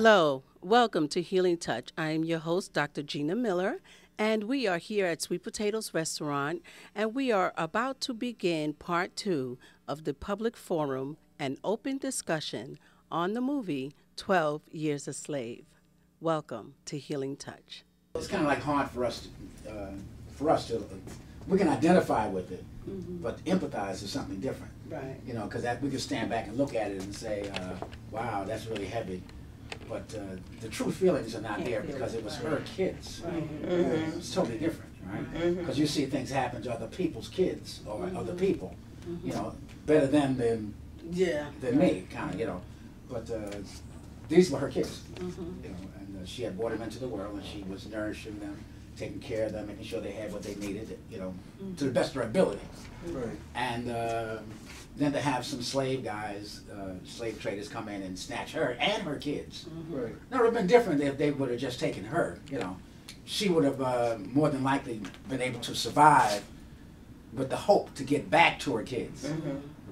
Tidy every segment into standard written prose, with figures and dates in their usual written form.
Hello, welcome to Healing Touch. I am your host, Dr. Gina Miller, and we are here at Sweet Potatoes Restaurant, and we are about to begin part two of the public forum and open discussion on the movie 12 Years a Slave. Welcome to Healing Touch. It's kind of like hard for us to, we can identify with it, but empathize is something different. Right. You know, because we can stand back and look at it and say, wow, that's really heavy. But the true feelings are not there because it was her kids. It's totally different, right? Because you see things happen to other people's kids or other people, you know, better than me, kind of, you know. But these were her kids, you know, and she had brought them into the world, and she was nourishing them, taking care of them, making sure they had what they needed, you know, to the best of her ability. Right. And then to have some slave guys, slave traders come in and snatch her and her kids. Right. Now, it would have been different if they would have just taken her, you know. She would have more than likely been able to survive with the hope to get back to her kids,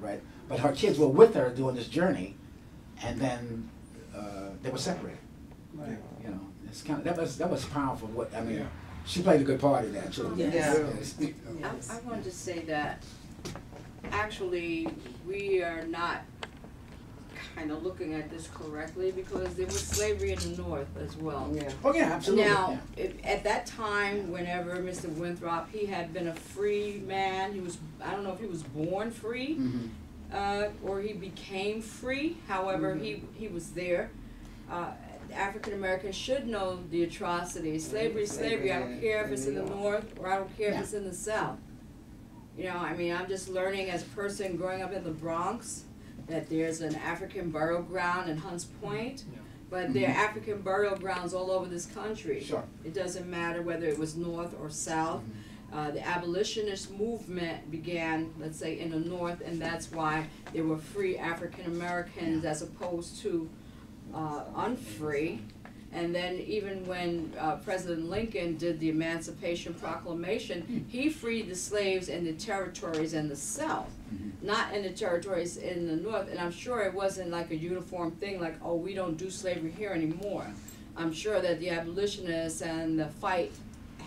right? But her kids were with her during this journey, and then they were separated. Right. You know, it's kind of that was powerful. What I mean, she played a good part in that too. I wanted to say that actually we are not kind of looking at this correctly because there was slavery in the North as well. Yeah. Oh yeah, absolutely. Now, at that time, whenever Mr. Winthrop, he had been a free man. He was, I don't know if he was born free or he became free. However, he was there. African Americans should know the atrocities. Slavery is slavery. I don't care if it's in the North or I don't care if it's in the South. You know, I mean, I'm just learning as a person growing up in the Bronx that there's an African burial ground in Hunts Point, but there are African burial grounds all over this country. Sure. It doesn't matter whether it was North or South. The abolitionist movement began, let's say, in the North, and that's why there were free African Americans as opposed to unfree. And then even when President Lincoln did the Emancipation Proclamation, he freed the slaves in the territories in the South, not in the territories in the North. And I'm sure it wasn't like a uniform thing like, oh, we don't do slavery here anymore. I'm sure that the abolitionists and the fight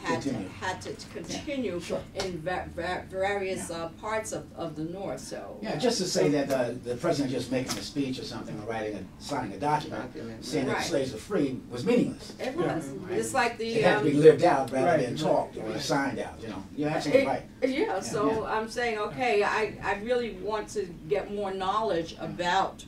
had to continue in various parts of the North. So just to say that the president just making a speech or something or signing a document saying that the slaves are free was meaningless. It was. Right? It's like the it had to be lived out rather than talked or signed out. You know, you're absolutely right. Yeah. So I'm saying, okay, I really want to get more knowledge about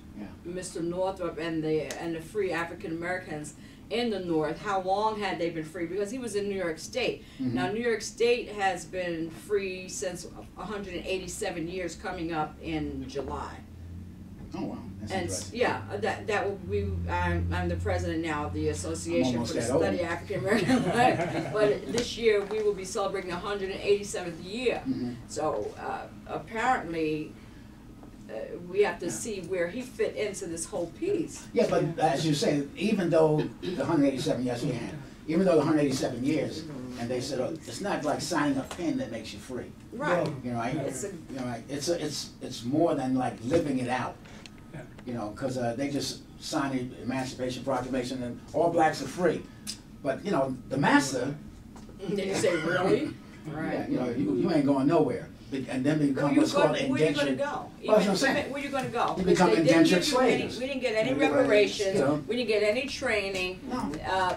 Mr. Northrop and the free African Americans in the North. How long had they been free? Because he was in New York State. Now, New York State has been free since 187 years, coming up in July. Oh wow! That's interesting. Yeah, that will be. I'm the president now of the Association for the Study of African American Life. But this year we will be celebrating the 187th year. So apparently. We have to see where he fit into this whole piece. Yeah, but as you say, even though the 187 years we had, even though the 187 years, and they said, oh, it's not like signing a pen that makes you free. Right. You know, right? It's more than like living it out. You know, because they just signed the Emancipation Proclamation and all blacks are free. But you know, the master. Did you say really? Right. Yeah, you know, you ain't going nowhere. And then become what's called indentured. Where are you going to go? Well, that's what I'm saying. Where are you going to go? You become indentured slaves. We didn't get any reparations. So, we didn't get any training. No.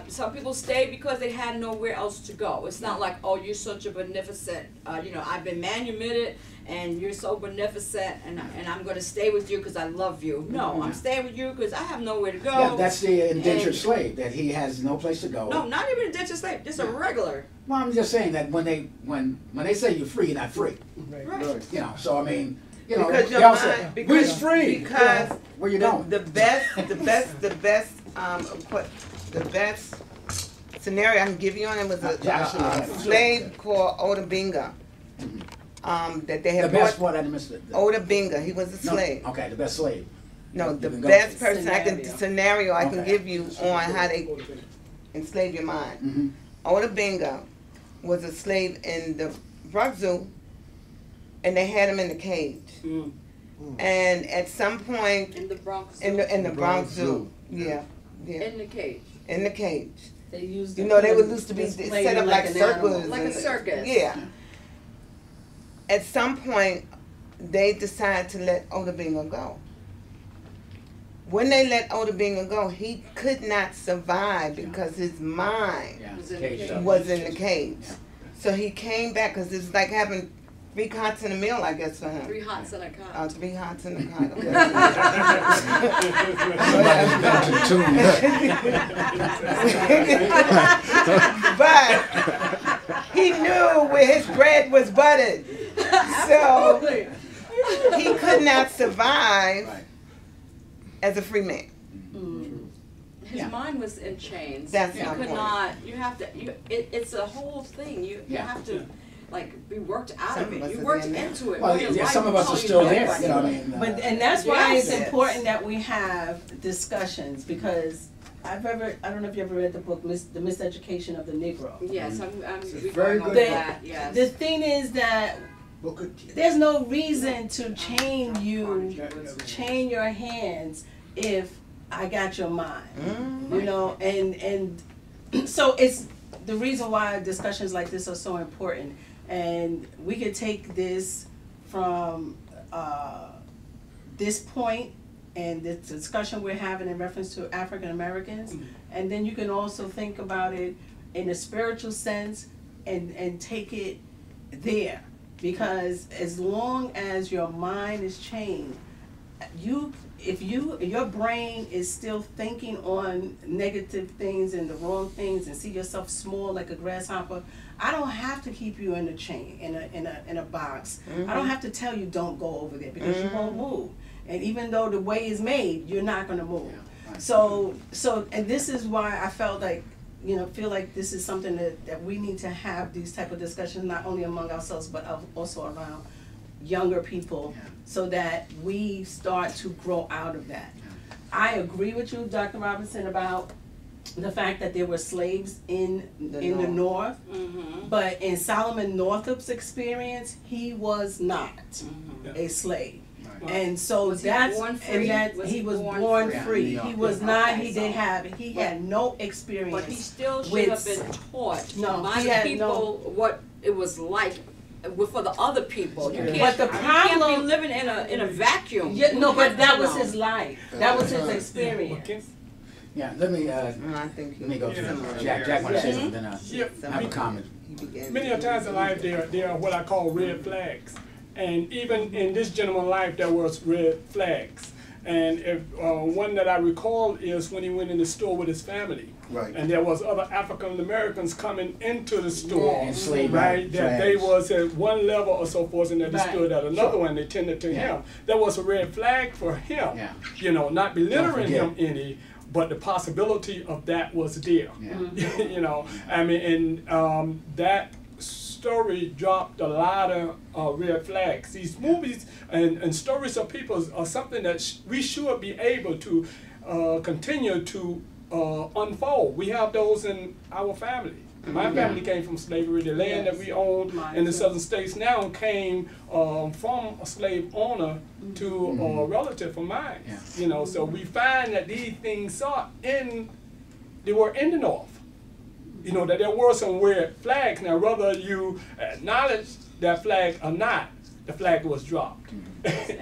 Some people stayed because they had nowhere else to go. It's not like, oh, you're such a beneficent, you know, I've been manumitted and you're so beneficent and I'm going to stay with you because I love you. No, I'm staying with you because I have nowhere to go. Yeah, that's the indentured slave, that he has no place to go. No, not even indentured slave, just a regular. Well, I'm just saying that when they say you're free, you're not free. Right. You know, so I mean, you know, because y'all say, we're free. Because where you going? The best scenario I can give you on it was a slave called Oda Binga. That they had the best one I missed it. Oda Binga, he was a slave. No, okay, the best slave. No, the best person I can give you on how they enslave your mind. Oda Binga was a slave in the Bronx Zoo, and they had him in the cage. And at some point in the Bronx Zoo, in the Bronx Zoo, yeah. Yeah. In the cage. In the cage. They used You know, they were used to be set up like circles. Like a circus. Yeah. At some point, they decided to let Odabinga go. When they let Odabinga go, he could not survive because his mind was in the cage. So he came back because it's like having 3 cots in a meal, I guess, for him. 3 hots in a cot. 3 hots in a cot. But he knew where his bread was buttered. So he could not survive as a free man. His mind was in chains. That's you my could point. not. You have to. It's a whole thing. You have to like be worked out Some of of it. us You are worked there now. into it. Well, Your yeah, life some of will us are tell you still no there. one. You know what I mean? But and that's why Yes. it's important that we have discussions, because I don't know if you ever read the book The Miseducation of the Negro. Yes, I'm very going on good that. Yes. The thing is that there's no reason to chain your hands if I got your mind. You know, and so it's the reason why discussions like this are so important. And we could take this from this point and the discussion we're having in reference to African Americans, and then you can also think about it in a spiritual sense and take it there. Because as long as your mind is chained, if your brain is still thinking on negative things and the wrong things and see yourself small like a grasshopper, I don't have to keep you in a chain, in a box. I don't have to tell you don't go over there, because you won't move. And even though the way is made, you're not going to move. So and this is why I felt like, feel like this is something that we need to have these type of discussions, not only among ourselves, but also around younger people, so that we start to grow out of that. I agree with you, Dr. Robinson, about the fact that there were slaves in the North, but in Solomon Northup's experience, he was not a slave. And so Was he born free? He was born free. He was not. He had no experience. But he still should have been taught by he the had people what it was like for the other people. You can't, But the you can't problem- be living in a vacuum. Yeah, no, You but have that to was know. his life. That was his experience. Yeah, let me I think go through. Jack want to say something, then I have a comment. Many a times in life there are what I call red flags. And even in this gentleman's life there was red flags. And if, one that I recall is when he went in the store with his family. Right. And there was other African Americans coming into the store. Enslaved, right? That they was at one level or so forth, and they stood at another one, they tended to him. That was a red flag for him. Not belittling him any, but the possibility of that was there. I mean, and that story dropped a lot of red flags. These movies and stories of people are something that we should be able to continue to unfold. We have those in our family. My family came from slavery. The land that we own in the southern states now came from a slave owner to a relative of mine. So we find that these things they were in the North. That there were some red flags. Now, whether you acknowledge that flag or not, the flag was dropped.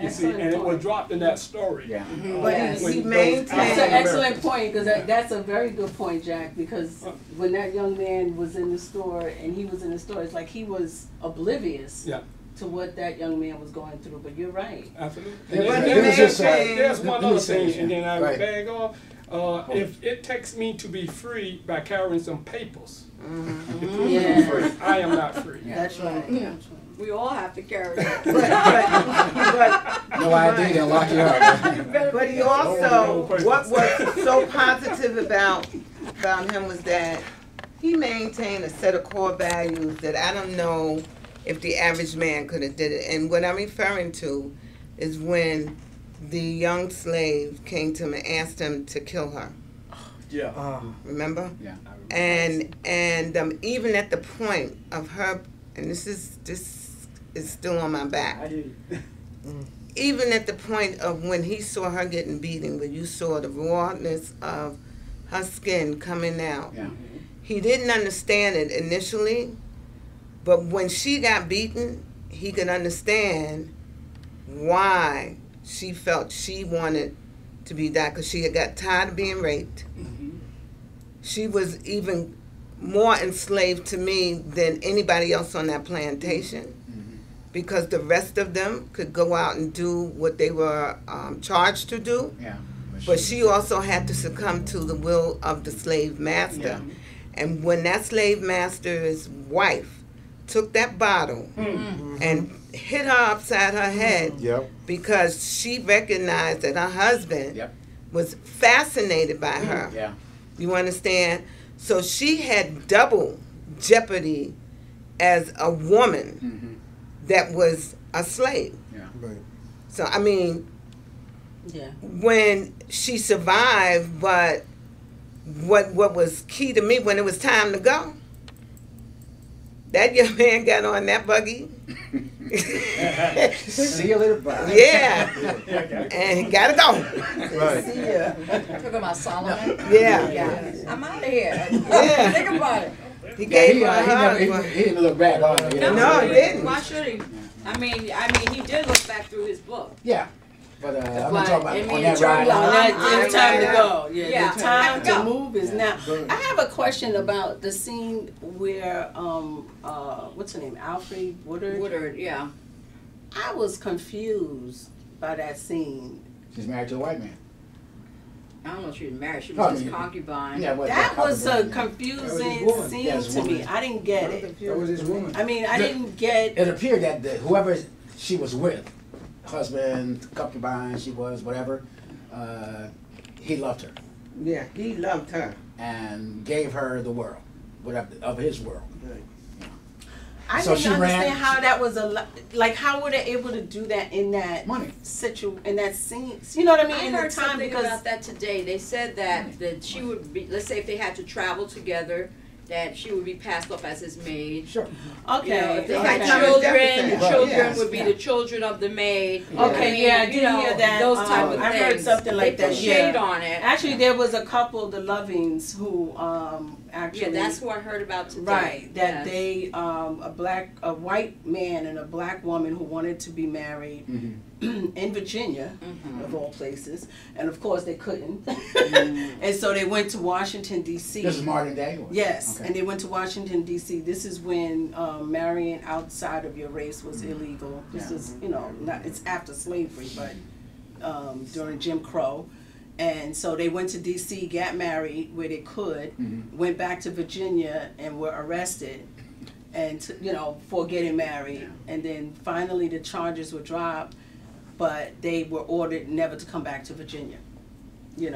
You see, and it was dropped in that story. But he maintained. That's an excellent point, because that's a very good point, Jack. Because when that young man was in the store, and he was in the store, it's like he was oblivious to what that young man was going through. But you're right. Absolutely. There's one other thing, and then I will bag off. If it takes me to be free by carrying some papers, to prove I'm free, I am not free. That's right. We all have to carry it. No ID, they'll lock you up. But he also, what was so positive about him was that he maintained a set of core values that I don't know if the average man could have did it. And what I'm referring to is when the young slave came to him and asked him to kill her. Remember? Yeah. And even at the point of her, and this is still on my back. Even at the point of when he saw her getting beaten, when you saw the rawness of her skin coming out. Yeah. He didn't understand it initially, but when she got beaten, he could understand why she felt she wanted to be that, because she had got tired of being raped. She was even more enslaved to me than anybody else on that plantation, because the rest of them could go out and do what they were charged to do. Yeah. But she also had to succumb to the will of the slave master. Yeah. And when that slave master's wife took that bottle and hit her upside her head because she recognized that her husband was fascinated by her. Yeah. You understand? So she had double jeopardy as a woman that was a slave. Yeah. Right. So, I mean, Yeah. when she survived, but what was key to me, when it was time to go, that young man got on that buggy. See you later, bye. Yeah. And he gotta go. Right. See ya. Talking about Solomon. Yeah. I'm out of here. Yeah. Think about it. He gave her a he hug. didn't look back on it. No, he didn't. Why should he? I mean, he did look back through his book. Yeah. But I'm But, talking I about mean, on that in ride terms of- out. It's time to go. Yeah, Yeah. the time to Go. move is now. Go ahead. I have a question about the scene where what's her name, Alfred Woodard. Woodard, yeah. I was confused by that scene. She's married to a white man. I don't know if she was married. She was his concubine. Yeah, well, That was a concubine, yeah. confusing woman. scene That was to me. woman. I didn't get it. That was his woman. I mean, I The- didn't get. It appeared that whoever she was with, husband, concubine, she was, whatever, he loved her Yeah, he loved her. and gave her the world, whatever, of his world. I So didn't she ran- understand how that was like how were they able to do that in that Money. in that scene? You know what I mean? I in heard the time something because about that today. They said that she would be, let's say if they had to travel together, that she would be passed off as his maid. Sure. okay, You know, if they okay. had Thomas children, Jefferson. the Right, children yes, would be yeah. the children of the maid. Okay, yeah, I you did know, hear that. Those type of I things. heard something like they that. put shade Yeah. on it. Actually, there was a couple, the Lovings, who actually Yeah, that's who I heard about today. right that Yes. they a white man and a black woman who wanted to be married in Virginia, of all places, and of course they couldn't, and so they went to Washington D.C. This is modern day? Or? Yes, Okay. and they went to Washington D.C. This is when marrying outside of your race was illegal. This Yeah. is, it's after slavery, but during Jim Crow. And so they went to D.C., got married where they could, went back to Virginia and were arrested, and for getting married. And then finally the charges were dropped, but they were ordered never to come back to Virginia.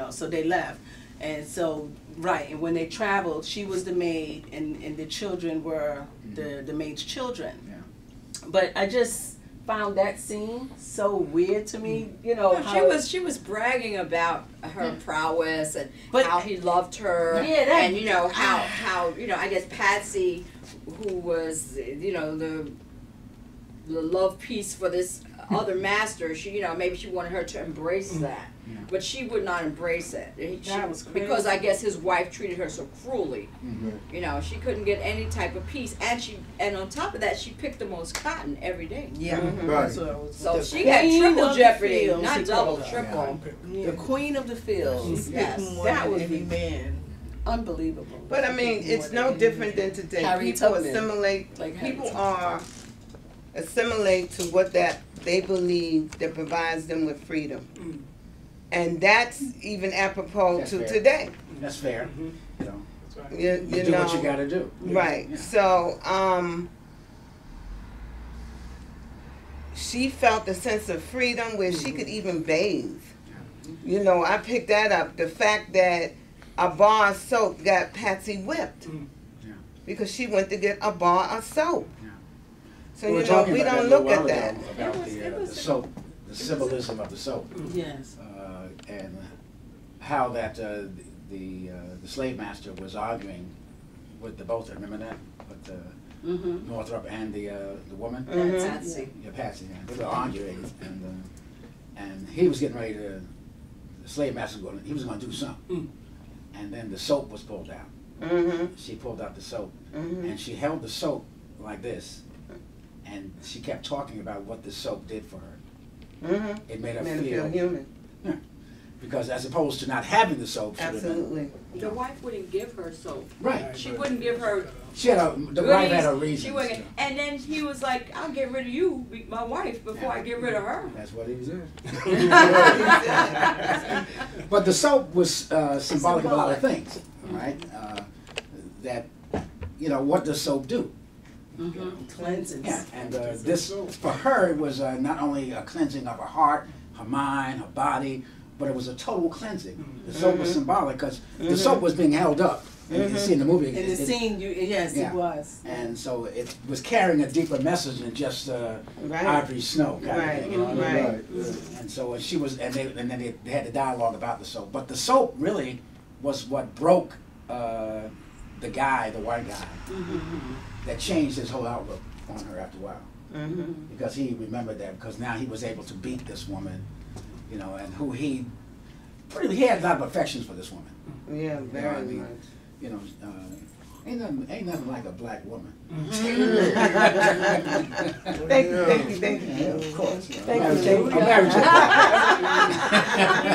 So they left. And so, right, and when they traveled, she was the maid, and the children were the maid's children. Yeah. But I just found that scene so weird to me, No, how she was bragging about her prowess and But- how he loved her. Yeah, that- and how I guess Patsy, who was the love piece for this other master, she maybe she wanted her to embrace that. Yeah. But she would not embrace it. That was crazy. Because I guess his wife treated her so cruelly. Mm-hmm. She couldn't get any type of peace, and on top of that, she picked the most cotton every day. Yeah, Right. that's what I was. So The she had queen triple of the jeopardy, field, not she double, called her. triple. The queen of the fields. Yes. That was unbelievable. But I mean, it's no different than today. Harriet People Tubman. assimilate. Like Harriet People Tubman. are assimilate to what that they believe that provides them with freedom, and that's even apropos That's to fair. today. That's fair. You know, You you do know, what you got to do. right? Yeah. So, she felt a sense of freedom where she could even bathe. I picked that up. The fact that a bar of soap got Patsy whipped Yeah. because she went to get a bar of soap. Yeah. So were talking we about don't that a look little at while that. ago, about the soap, the symbolism of the soap, Yes. and how that the slave master was arguing with the both. Remember that with Northrop and the woman. Patsy. Yeah, Patsy. Yeah. They were arguing, and he was getting ready to. The slave master he was going to do something, and then the soap was pulled out. She pulled out the soap, and she held the soap like this, and she kept talking about what the soap did for her. It made her feel human. Yeah. Because as opposed to not having the soap, Absolutely. The wife wouldn't give her soap. Right. She wouldn't give her. She had the wife had her reasons. She wouldn't. And then he was like, "I'll get rid of you, my wife, before I get rid of her." That's what he was doing. But the soap was symbolic of a lot of things, right? That, you know, what does soap do? Cleanses. Yeah, and this, for her, it was not only a cleansing of her heart, her mind, her body, but it was a total cleansing. The soap was symbolic because the soap was being held up. And you see in the movie. In the scene, yes, yeah. it was. And so it was carrying a deeper message than just ivory snow kind of thing. You know what I mean? And so she was, and then they had the dialogue about the soap. But the soap really was what broke the guy, the white guy, that changed his whole outlook on her after a while. Because he remembered that, because now he was able to beat this woman, you know, and who he had a lot of affections for this woman. Yeah, very much. You know, ain't nothing like a black woman. Thank you. Yeah, of course. Thank you. I'm married to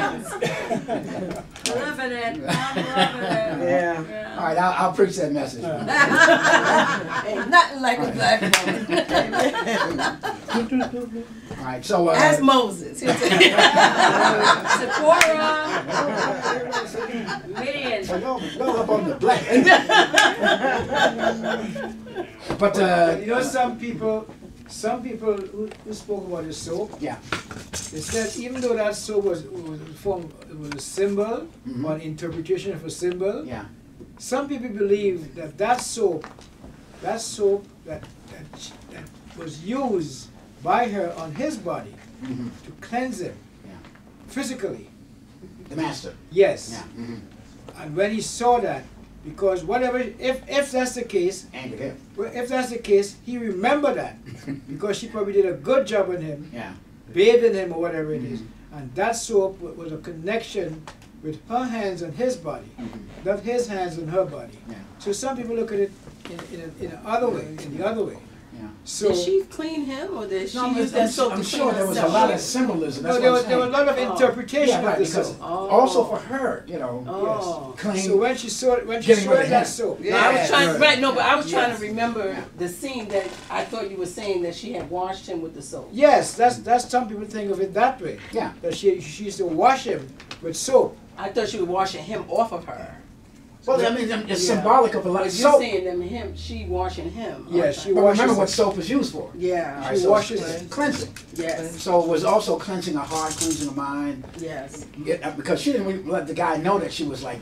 I'm loving it. I'm loving it. Yeah. All right, I'll preach that message. Ain't nothing like a black woman. All right, so Ask Moses. Sephora. Midian. so y'all up on the black. But You know, some people who spoke about the soap, yeah, they said even though that soap was a symbol or an interpretation of a symbol, yeah, some people believe that soap that was used by her on his body to cleanse him physically. the master. Yes. Yeah. And when he saw that, because whatever, if that's the case, Angered him. well, if that's the case, he remembered that because she probably did a good job on him, Yeah. bathing him or whatever it is, and that soap was a connection with her hands on his body, not his hands on her body. Yeah. So some people look at it in the other way. Yeah. So Did she clean him, or did she No, use that soap I'm to sure clean there was a herself? lot of symbolism. That's no, there what was a lot of interpretation Yeah, right, of the because soap. also for her, you know, Oh. clean. So when she saw Getting rid of that him. soap, No, I was trying, right. right, no, but I was trying Yes. to remember the scene that I thought you were saying that she had washed him with the soap. Yes, that's some people think of it that way. Yeah. That she used to wash him with soap. I thought she was washing him off of her. Well, I mean, it's Yeah. symbolic of a lot But of you're soap. saying them him, she washing him. Yes, Okay. she But washes remember what it. soap is used for. Yeah. All right, She so washes it's it. cleansing. Yes. So it was also cleansing her heart, cleansing her mind. Yes. Because she didn't really let the guy know that she was like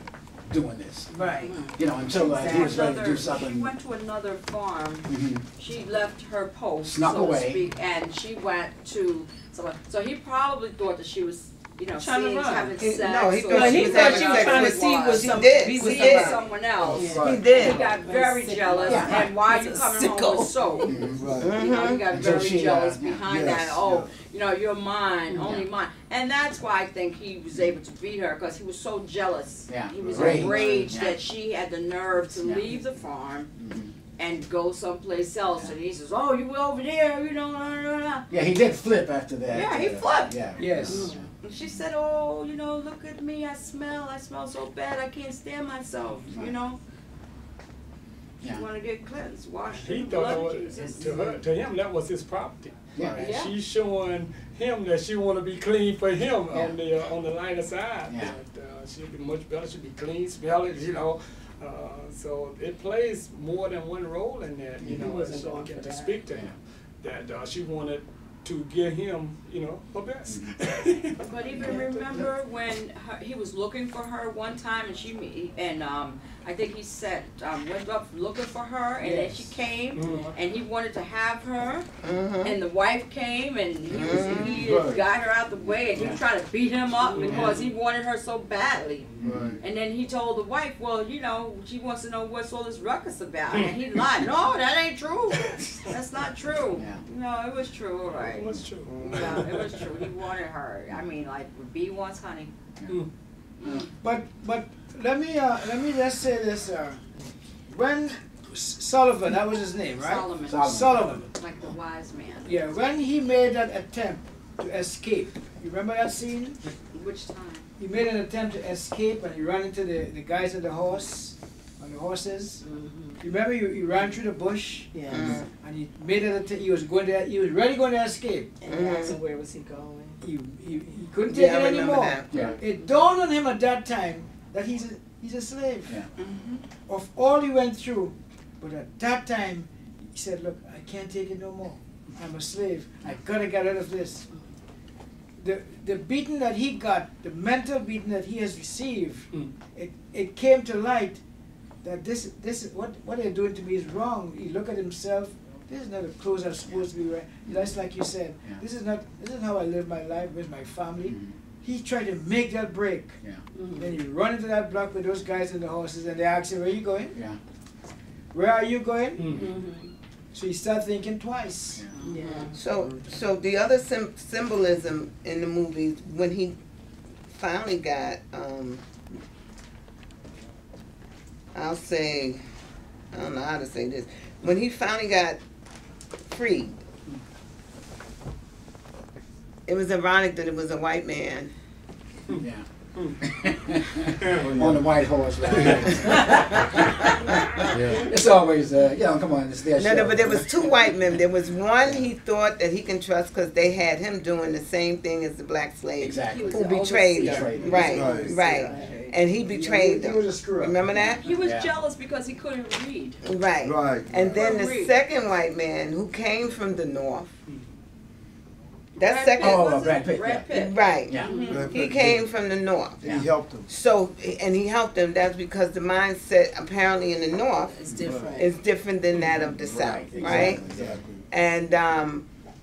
doing this. Right. You know, until he was ready to do something. She went to another farm. Mhm. She left her post, Snuck so away. to speak, and she went to someone. So he probably thought that she was, Trying to seeing, run. having He- sex. no, he or thought Well, she he was thought having she was sex trying to with see Juan. with She some, did. be She with did. someone else. He He did. got very Sick jealous, man. and why are you He's a coming home sicko. with soap? You know, he got Until very she, jealous yeah. behind Yes, that. Oh, you know, you're mine, only mine. And that's why I think he was able to beat her, because he was so jealous. Yeah. He was Rage. enraged Yeah. that she had the nerve to Yeah. leave the farm Mhm. and go someplace else. And he says, oh, you were over there, you know, Yeah, he did flip after that. Yeah, he flipped. Yeah. Yes. And she said, oh, you know, look at me, I smell so bad, I can't stand myself, you know. She Yeah. want to get cleansed, washed He in the thought blood that of was, Jesus. to him that was his property. Yeah. And Yeah. she's showing him that she want to be clean for him Yeah. on the lighter side. Yeah. That, she'll be much better. She'll be clean, smelling, you know. So it plays more than one role in that, you He know. wasn't She going began for to that. speak to him that she wanted to give him, you know, her best. But even remember when he was looking for her one time, and I think he said went up looking for her, and then she came, and he wanted to have her, and the wife came, and he got her out the way, and he was trying to beat him up because he wanted her so badly. And then he told the wife, well, you know, she wants to know what's all this ruckus about, and he lied. No, that ain't true. That's not true. Yeah. No, it was true, all right. It was true. Yeah, it was true. He wanted her. I mean, like bee wants honey. But let me just say this. When Sullivan, that was his name, right? Sullivan. Like the wise man. Yeah, when he made that attempt to escape, you remember that scene? Which time? He made an attempt to escape and he ran into the guys on the horses. You remember he ran through the bush? Yes. And he made an attempt. He was ready going to escape. And asking where was he going? He couldn't take it anymore. Yeah. It dawned on him at that time that he's a slave. Yeah. Of all he went through, but at that time he said, "Look, I can't take it no more. I'm a slave. I gotta get out of this." The beating that he got, the mental beating that he has received, it came to light that this what they're doing to me is wrong. He looked at himself. This is not the clothes I'm supposed to be wearing. That's like you said. Yeah. This is how I live my life with my family. He tried to make that break. Yeah. Then you run into that block with those guys and the horses, and they ask him, "Where are you going? Yeah. Where are you going?" So he started thinking twice. Yeah. So the other symbolism in the movies, when he finally got, I'll say, I don't know how to say this, when he finally got freed, it was ironic that it was a white man. Yeah. On the white horse, right? It's always, come on, it's their show. No, but there was two white men. There was one he thought that he can trust because they had him doing the same thing as the black slave. Exactly. Who betrayed them. Right. And he betrayed them. He was a screw up. Remember that? He was jealous because he couldn't read. Right. And then the second white man who came from the north. That second. Brad Pitt. Brad Pitt. Right. Yeah. He came from the north. And he helped him. So, and he helped them. That's because the mindset apparently in the north It's different. is different than that of the south, right? Exactly. And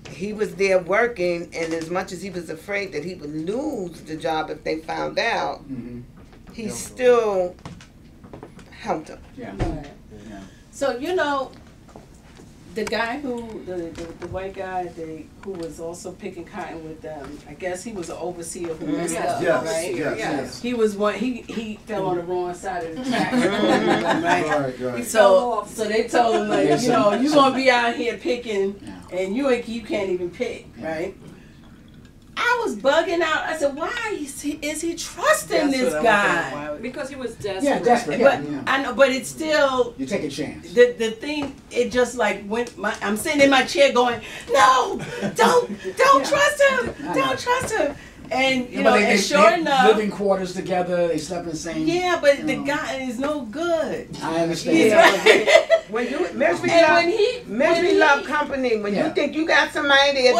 he was there working, and as much as he was afraid that he would lose the job if they found out, he still helped them. Yeah. Right. Yeah. So the guy the white guy who was also picking cotton with them, I guess he was an overseer who messed up, right? Yes. He was one. He fell on the wrong side of the track, right? Right. So they told him you're gonna be out here picking, and you can't even pick, right? I was bugging out. I said, why is he trusting this guy? Because he was desperate. Yeah, desperate. But I know, but it's still You take a chance. the thing. It just like I'm sitting in my chair going, no, don't trust him, don't trust him. And and sure enough, living quarters together, they slept in the same. Yeah, but the guy is no good. I understand. He's right. When you misery love company, when you think you got somebody there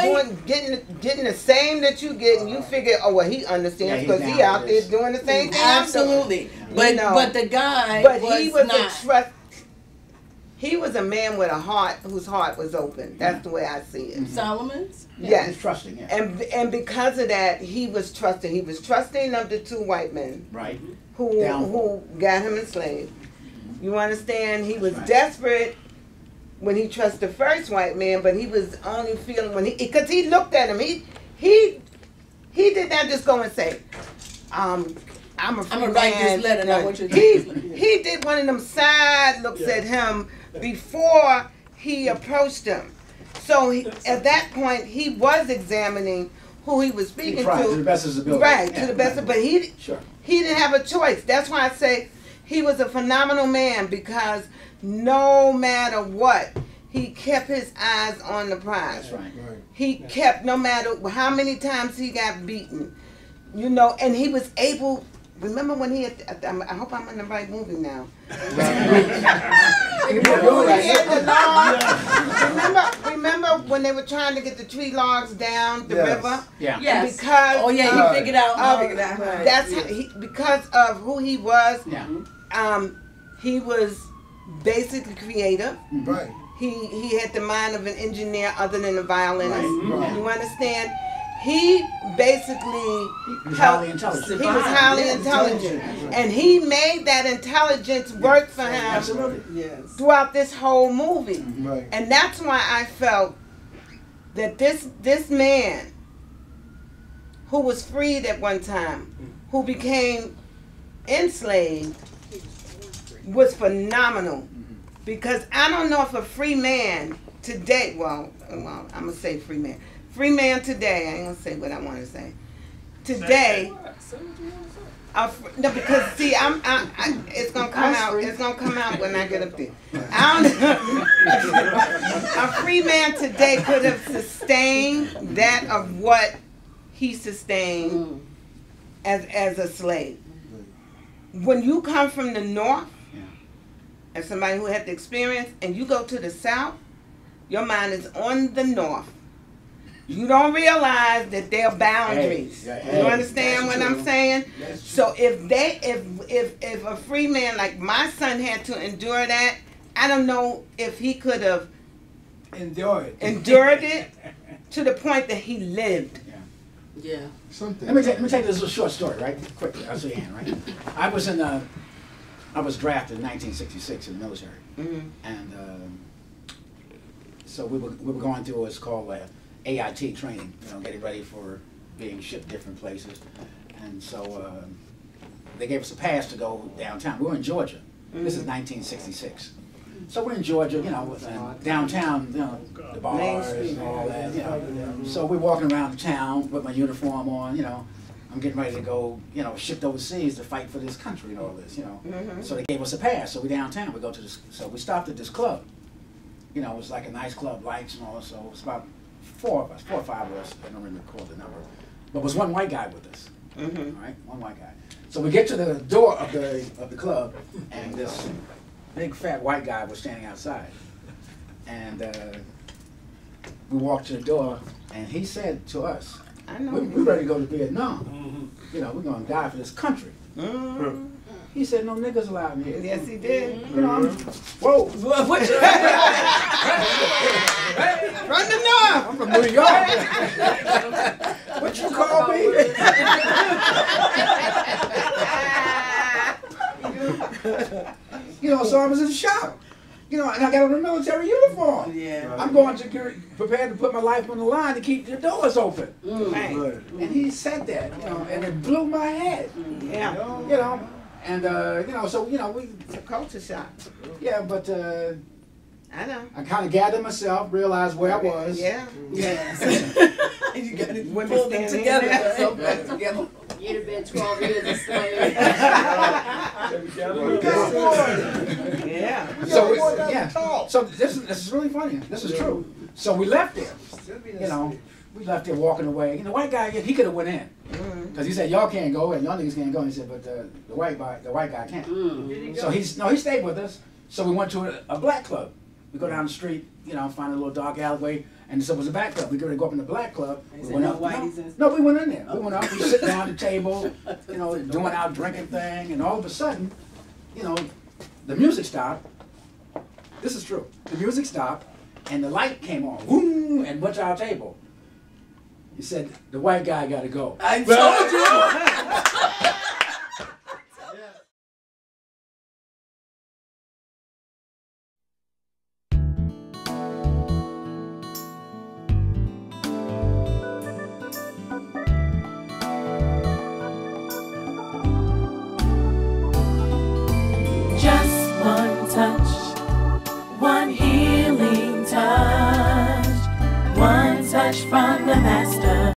getting the same that you get, and you figure, oh well, he understands because he out there doing the same thing. Absolutely, but the guy, he was not. a trust. He was a man with a heart whose heart was open. That's the way I see it. Solomon's. Yes. He's trusting. Yeah. And because of that, he was trusting. He was trusting of the two white men. Right. Who got him enslaved. You understand? He was desperate when he trusted the first white man, but he was only feeling because he looked at him. He did not just go and say, I'm gonna write this letter. No, I want you to he did one of them side looks at him before he approached him. So at that point, he was examining who he was speaking to the best of his ability. Right, to the best of, but he didn't have a choice. That's why I say he was a phenomenal man, because no matter what, he kept his eyes on the prize. That's right. He kept, no matter how many times he got beaten, and he was able. Remember when he had, I hope I'm in the right movie now. Remember when they were trying to get the tree logs down the river? Yeah. Yes. Because he figured out. That's because of who he was. Yeah. He was basically creative. Right. He had the mind of an engineer other than a violinist. Right. You understand? He basically was highly intelligent. He was highly intelligent, and he made that intelligence work for him. Absolutely. Yes. Throughout this whole movie. Right. And that's why I felt that this man who was freed at one time, who became enslaved was phenomenal. Because I don't know if a free man today, well, I'm going to say free man. Free man today, I ain't going to say what I want to say. Today, no, because see, it's gonna come out. It's gonna come out when I get up there. A free man today could have sustained that of what he sustained as a slave. When you come from the north, as somebody who had the experience, and you go to the south, your mind is on the north. You don't realize that there are boundaries. You understand what I'm saying? So if a free man like my son had to endure that, I don't know if he could have endured it to the point that he lived. Yeah. Let me tell you this little short story, right? Quickly, I'll see you hand, right? I was drafted in 1966 in the military, and so we were going through what's called AIT training, getting ready for being shipped different places. And so they gave us a pass to go downtown. We were in Georgia. This is 1966. So we're in Georgia, downtown, the bars and all that, So we're walking around the town with my uniform on, I'm getting ready to go, shipped overseas to fight for this country and all this, So they gave us a pass. So we're downtown. We go to this, so we stopped at this club. It was like a nice club, lights and all, so it's about 4 of us, 4 or 5 of us, I don't remember the number, but was one white guy with us, all right, one white guy. So we get to the door of the club, and this big fat white guy was standing outside, and we walked to the door, and he said to us, we're ready to go to Vietnam, we're going to die for this country. He said, no niggas allowed in here. Yes, he did. Whoa. What you From the north. I'm from New York. What you call me? So I was in shock. And I got on a military uniform. Yeah. I'm going to prepared to put my life on the line to keep the doors open. And he said that, and it blew my head. Yeah. And so it's a culture shock. Yeah, but I know. I kind of gathered myself, realized where I was. Yeah. And you got it pulled them together. So back together. You'd have been 12 years a slave. Yeah. So this is really funny. This is true. So we left there. We left there walking away. The white guy, he could have went in. Because he said, y'all can't go and y'all niggas can't go. And he said, but the white guy can't. So he stayed with us. So we went to a black club. We go down the street, find a little dark alleyway, and so it was a black club. We go up in the black club. We went up. No, we went in there. We went up. We sit down at the table, doing our drinking thing, and all of a sudden, the music stopped. This is true. The music stopped, and the light came on. Boom, and went to our table. He said, the white guy got to go. I told you! Just one touch, one healing touch, one touch from the Master.